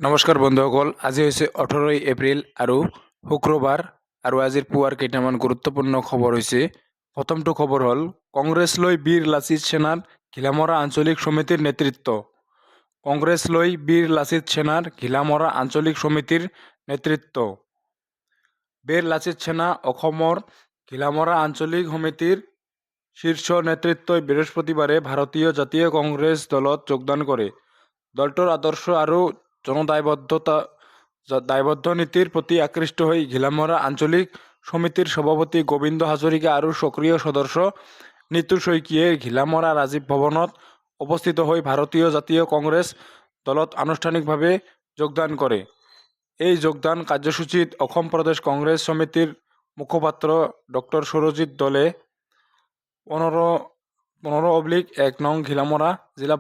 নমস্কাৰ বন্ধুসকল, আজি হৈছে 18 এপ্ৰিল আৰু শুক্ৰবাৰ আৰু আজিৰ পুৱাৰ কেইটামান গুৰুত্বপূৰ্ণ খবৰ হৈছে। প্ৰথমটো খবৰ হ'ল কংগ্ৰেছ লৈ বীৰ লাচিত সেনাৰ ঘিলামৰা আঞ্চলিক সমিতিৰ নেতৃত্ব। কংগ্ৰেছ লৈ বীৰ লাচিত সেনাৰ ঘিলামৰা আঞ্চলিক সমিতিৰ নেতৃত্ব। বীৰ লাচিত সেনা অসমৰ ঘিলামৰা আঞ্চলিক সমিতিৰ শীৰ্ষ নেতৃত্বই বৃহস্পতিবাৰে ভাৰতীয় জাতীয় কংগ্ৰেছ দলত যোগদান কৰে। দলটোৰ আদৰ্শ আৰু দায়বদ্ধ নীতিৰ প্ৰতি আকৃষ্ট হৈ ঘিলামৰা আঞ্চলিক সমিতিৰ সভাপতি গোবিন্দ হাজৰিকা আৰু সক্ৰিয় সদস্য নিতু শইকীয়াই ঘিলামৰা ৰাজীৱ ভৱনত উপস্থিত হৈ ভাৰতীয় জাতীয় কংগ্ৰেছ দলত আনুষ্ঠানিকভাৱে যোগদান কৰে। এই যোগদান কাৰ্যসূচীত অসম প্ৰদেশ কংগ্ৰেছ সমিতিৰ মুখপাত্ৰ ডক্টৰ সুৰজিৎ দলে 15/1 নং ঘিলামৰা জিলা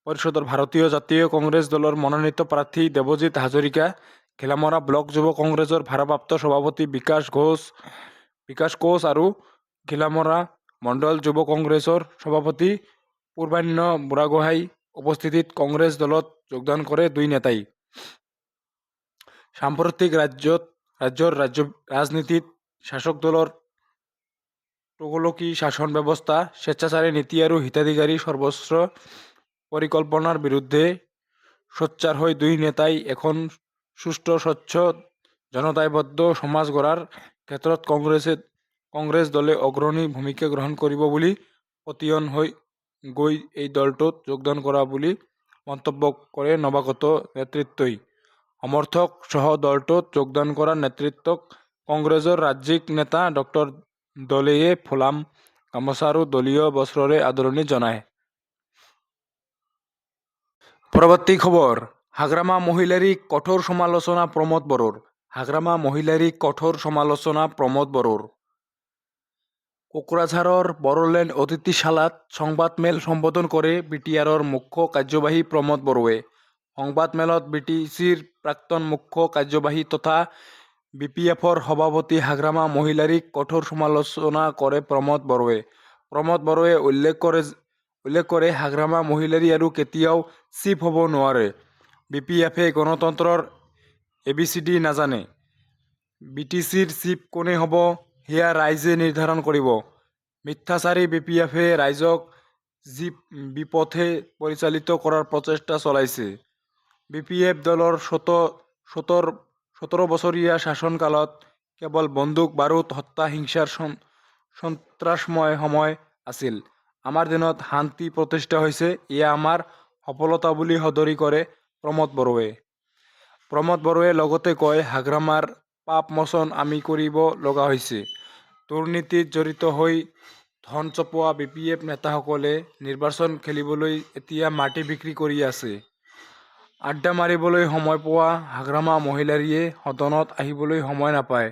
পৰিষদৰ ভাৰতীয় জাতীয় কংগ্ৰেছ দলৰ মনোনীত প্ৰাৰ্থী দেৱজিৎ হাজৰিকা, ঘিলামৰা ব্লক যুৱ কংগ্ৰেছৰ ভাৰপ্ৰাপ্ত সভাপতি বিকাশ কোচ আৰু ঘিলামৰা মণ্ডল যুৱ কংগ্ৰেছৰ সভাপতি পূৰ্বান্য বুঢ়াগোহাঁইৰ উপস্থিতিত কংগ্ৰেছ দলত যোগদান কৰে। দুই নেতাই সাম্প্ৰতিক ৰাজ্যৰ ৰাজনীতিত শাসক দলৰ তুগলকি শাসন ব্যৱস্থা, স্বেচ্ছাচাৰী নীতি আৰু হিতাধিকাৰী সৰ্বস্ব পৰিকল্পনাৰ বিৰুদ্ধে সোচ্চাৰ হৈ দুই নেতাই এখন সুস্থ স্বচ্ছ জনদায়বদ্ধ সমাজ গঢ়াৰ ক্ষেত্ৰত কংগ্ৰেছ দলে অগ্ৰণী ভূমিকা গ্ৰহণ কৰিব বুলি পতিয়ন হৈ গৈ এই দলটোত যোগদান কৰা বুলি মন্তব্য কৰে নৱাগত নেতৃত্বই। সমৰ্থক সহ দলটোত যোগদান কৰা নেতৃত্বক কংগ্ৰেছৰ ৰাজ্যিক নেতা ডক্টৰ দলেয়ে ফুলাম গামোচা আৰু দলীয় বস্ত্ৰৰে আদৰণি জনায়। পৰৱৰ্তী খবৰ, হাগ্ৰামা মহিলাৰীক কঠোৰ সমালোচনা প্ৰমোদ বড়োৰ। হাগ্ৰামা মহিলাৰীক কঠোৰ সমালোচনা প্ৰমোদ বড়োৰ। কোকৰাঝাৰৰ বড়োলেণ্ড অতিথিশালাত সংবাদমেল সম্বোধন কৰে বিটিআৰৰ মুখ্য কাৰ্যবাহী প্ৰমোদ বড়োৱে। সংবাদমেলত বিটিচিৰ প্ৰাক্তন মুখ্য কাৰ্যবাহী তথা বিপিএফৰ সভাপতি হাগ্ৰামা মহিলাৰীক কঠোৰ সমালোচনা কৰে প্ৰমোদ বড়োৱে। প্ৰমোদ বড়োৱে উল্লেখ কৰে হাগ্ৰামা মহিলাৰী আৰু কেতিয়াও চিফ হ'ব নোৱাৰে। বিপিএফে গণতন্ত্ৰৰ ABCD নাজানে। বিটিচিৰ চিফ কোনে হ'ব সেয়া ৰাইজে নিৰ্ধাৰণ কৰিব। মিথ্যাচাৰী বিপিএফে ৰাইজক বিপথে পৰিচালিত কৰাৰ প্ৰচেষ্টা চলাইছে। বিপিএফ দলৰ 17 বছৰীয়া শাসনকালত কেৱল বন্দুক বাৰুদ, হত্যা হিংসাৰ সন্ত্ৰাসময় সময় আছিল। আমাৰ দিনত শান্তি প্ৰতিষ্ঠা হৈছে, এয়া আমাৰ সফলতা বুলি সদৰি কৰে প্ৰমোদ বড়োৱে। প্ৰমোদ বড়োৱে লগতে কয়, হাগ্ৰামাৰ পাপ মোচন আমি কৰিব লগা হৈছে। দুৰ্নীতিত জড়িত হৈ ধন চপোৱা বিপিএফ নেতাসকলে নিৰ্বাচন খেলিবলৈ এতিয়া মাটি বিক্ৰী কৰি আছে। আড্ডা মাৰিবলৈ সময় পোৱা হাগ্ৰামা মহিলাৰীয়ে সদনত আহিবলৈ সময় নাপায়।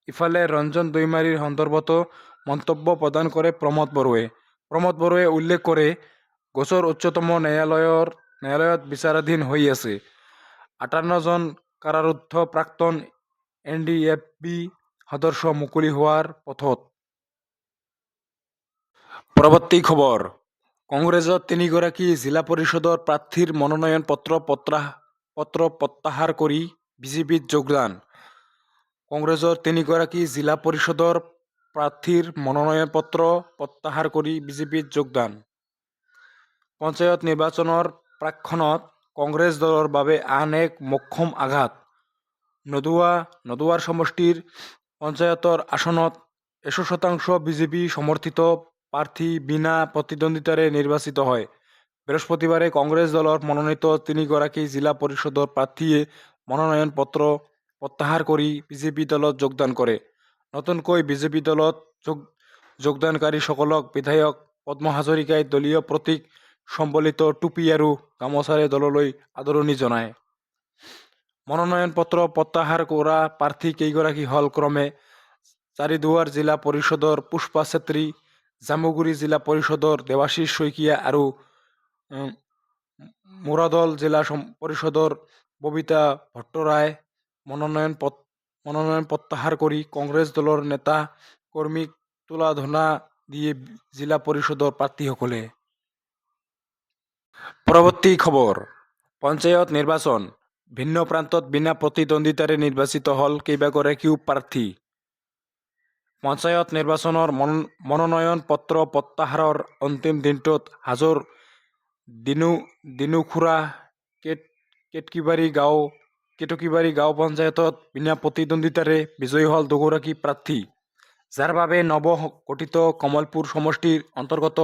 ইফালে ৰঞ্জন দৈমাৰীৰ সন্দৰ্ভতো মন্তব্য প্ৰদান কৰে প্ৰমোদ বড়োৱে। প্ৰমোদ বড়োৱে উল্লেখ কৰে, গোচৰ উচ্চতম ন্যায়ালয়ত বিচাৰাধীন হৈ আছে। 58 জন কাৰাৰুদ্ধ প্ৰাক্তন NDFB সদস্য মুকলি হোৱাৰ পথত। পৰৱৰ্তী খবৰ, কংগ্ৰেছত 3গৰাকী জিলা পৰিষদৰ প্ৰাৰ্থীৰ মনোনয়ন পত্ৰ প্ৰত্যাহাৰ কৰি বিজেপিত যোগদান। কংগ্ৰেছৰ 3গৰাকী জিলা পৰিষদৰ প্ৰাৰ্থীৰ মনোনয়ন পত্ৰ প্ৰত্যাহাৰ কৰি বিজেপিত যোগদান। পঞ্চায়ত নিৰ্বাচনৰ প্ৰাক্ক্ষণত কংগ্ৰেছ দলৰ বাবে আন এক মোক্ষম আঘাত। নদুৱাৰ সমষ্টিৰ পঞ্চায়তৰ আসনত 100% বিজেপি সমৰ্থিত প্ৰাৰ্থী বিনা প্ৰতিদ্বন্দ্বিতাৰে নিৰ্বাচিত হয়। বৃহস্পতিবাৰে কংগ্ৰেছ দলৰ মনোনীত 3গৰাকী জিলা পৰিষদৰ প্ৰাৰ্থীয়ে মনোনয়ন পত্ৰ প্ৰত্যাহাৰ কৰি বিজেপি দলত যোগদান কৰে। নতুনকৈ বিজেপি দলত যোগদানকাৰীসকলক বিধায়ক পদ্ম হাজৰিকাই দলীয় প্ৰতীক সম্বলিত টুপী আৰু গামোচাৰে দললৈ আদৰণি জনায়। মনোনয়ন পত্ৰ প্ৰত্যাহাৰ কৰা প্ৰাৰ্থী কেইগৰাকী হ'ল ক্ৰমে চাৰিদুৱাৰ জিলা পৰিষদৰ পুষ্পা চেত্ৰী, জামুগুৰি জিলা পৰিষদৰ দেৱাশীষ শইকীয়া আৰু মুৰাদল জিলা পৰিষদৰ ববিতা ভট্টৰায়। মনোনয়ন প্ৰত্যাহাৰ কৰি কংগ্ৰেছ দলৰ নেতা কৰ্মীক তুলা ধনা দিয়ে জিলা পৰিষদৰ প্ৰাৰ্থীসকলে। পৰৱৰ্তী খবৰ, পঞ্চায়ত নিৰ্বাচন ভিন্ন প্ৰান্তত বিনা প্ৰতিদ্বন্দ্বিতাৰে নিৰ্বাচিত হ'ল কেইবাগৰাকীও প্ৰাৰ্থী। পঞ্চায়ত নিৰ্বাচনৰ মনোনয়ন পত্ৰ প্ৰত্যাহাৰৰ অন্তিম দিনটোত হাজোৰ দিনুখুৰা কেতকীবাৰী গাঁও পঞ্চায়তত বিনা প্ৰতিদ্বন্দ্বিতাৰে বিজয়ী হ'ল দুগৰাকী প্ৰাৰ্থী, যাৰ বাবে নৱ গঠিত কমলপুৰ সমষ্টিৰ অন্তৰ্গত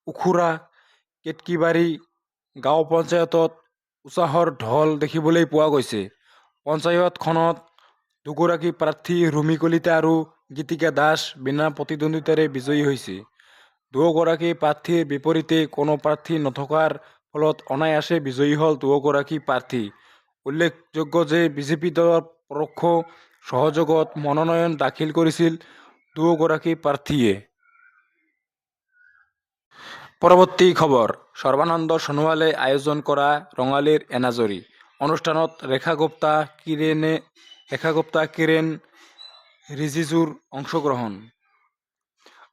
উখুৰা কেতকীবাৰী গাঁও পঞ্চায়তত উৎসাহৰ ঢল দেখিবলৈ পোৱা গৈছে। পঞ্চায়তখনত দুগৰাকী প্ৰাৰ্থী ৰুমি কলিতা আৰু গীতিকা দাস বিনা প্ৰতিদ্বন্দ্বিতাৰে বিজয়ী হৈছে। দুয়োগৰাকী প্ৰাৰ্থীৰ বিপৰীতে কোনো প্ৰাৰ্থী নথকাৰ ফলত অনায়াসে বিজয়ী হ'ল দুয়োগৰাকী প্ৰাৰ্থী। উল্লেখযোগ্য যে বিজেপি দলৰ পৰোক্ষ সহযোগত মনোনয়ন দাখিল কৰিছিল দুয়োগৰাকী প্ৰাৰ্থীয়ে। পৰৱৰ্তী খবৰ, সৰ্বানন্দ সোণোৱালে আয়োজন কৰা ৰঙালীৰ এনাজৰী অনুষ্ঠানত ৰেখা গুপ্তা কিৰেণ ৰিজিজুৰ অংশগ্ৰহণ।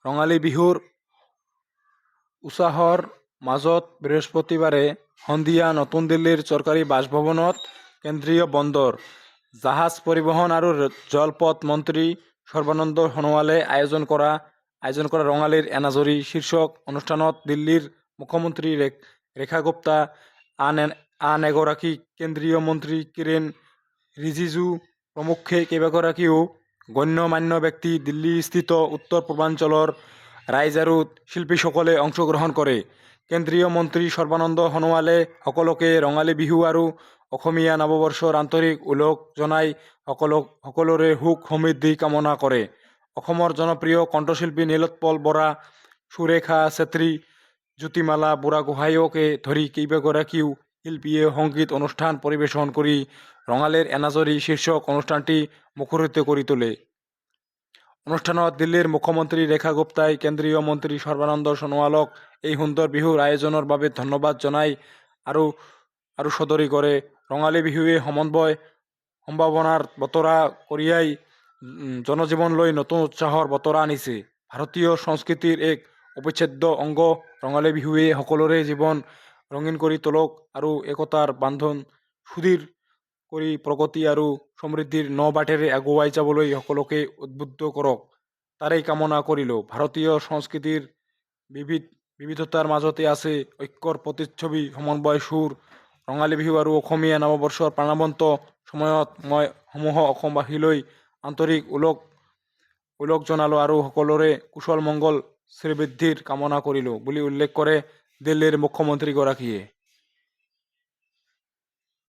ৰঙালী বিহুৰ উৎসাহৰ মাজত বৃহস্পতিবাৰে সন্ধিয়া নতুন দিল্লীৰ চৰকাৰী বাসভৱনত কেন্দ্ৰীয় বন্দৰ, জাহাজ পৰিবহণ আৰু জলপথ মন্ত্ৰী সৰ্বানন্দ সোণোৱালে আয়োজন কৰা ৰঙালীৰ এনাজৰী শীৰ্ষক অনুষ্ঠানত দিল্লীৰ মুখ্যমন্ত্ৰী ৰেখা গুপ্তা, আন এগৰাকী কেন্দ্ৰীয় মন্ত্ৰী কিৰেণ ৰিজিজু প্ৰমুখ্যে কেইবাগৰাকীও গণ্য-মান্য ব্যক্তি, দিল্লীস্থিত উত্তৰ পূৰ্বাঞ্চলৰ ৰাইজ আৰু শিল্পীসকলে অংশগ্ৰহণ কৰে। কেন্দ্ৰীয় মন্ত্ৰী সৰ্বানন্দ সোণোৱালে সকলোকে ৰঙালী বিহু আৰু অসমীয়া নৱবৰ্ষৰ আন্তৰিক ওলগ জনাই সকলোৰে সুখ সমৃদ্ধি কামনা কৰে। অসমৰ জনপ্ৰিয় কণ্ঠশিল্পী নীলোৎপল বৰা, সুৰেখা চেত্ৰী, জ্যোতিমালা বুঢ়াগোহাঁইকে ধৰি কেইবাগৰাকীও শিল্পীয়ে সংগীত অনুষ্ঠান পৰিৱেশন কৰি ৰঙালীৰ এনাজৰী শীৰ্ষক অনুষ্ঠানটি মুখৰিত কৰি তোলে। অনুষ্ঠানত দিল্লীৰ মুখ্যমন্ত্ৰী ৰেখা গুপ্তাই কেন্দ্ৰীয় মন্ত্ৰী সৰ্বানন্দ সোণোৱালক এই সুন্দৰ বিহুৰ আয়োজনৰ বাবে ধন্যবাদ জনাই আৰু সদৰি কৰে। ৰঙালী বিহুৱে সমন্বয়, সম্ভাৱনাৰ বতৰা কঢ়িয়াই জনজীৱনলৈ নতুন উৎসাহৰ বতৰা আনিছে। ভাৰতীয় সংস্কৃতিৰ এক অবিচ্ছেদ্য অংগ ৰঙালী বিহুৱে সকলোৰে জীৱন ৰঙীন কৰি তোলক আৰু একতাৰ বান্ধোন সুদৃঢ় কৰি প্ৰগতি আৰু সমৃদ্ধিৰ ন-বাটেৰে আগুৱাই যাবলৈ সকলোকে উদ্বুদ্ধ কৰক, তাৰেই কামনা কৰিলো। ভাৰতীয় সংস্কৃতিৰ বিবিধতাৰ মাজতে আছে ঐক্যৰ প্ৰতিচ্ছবি, সমন্বয় সুৰ। ৰঙালী বিহু আৰু অসমীয়া নৱবৰ্ষৰ প্ৰাণৱন্ত সময়ত মই সমূহ অসমবাসীলৈ আন্তৰিক ওলগ জনালো আৰু সকলোৰে কুশল মংগল শ্ৰীবৃদ্ধিৰ কামনা কৰিলো বুলি উল্লেখ কৰে দিল্লীৰ মুখ্যমন্ত্ৰীগৰাকীয়ে।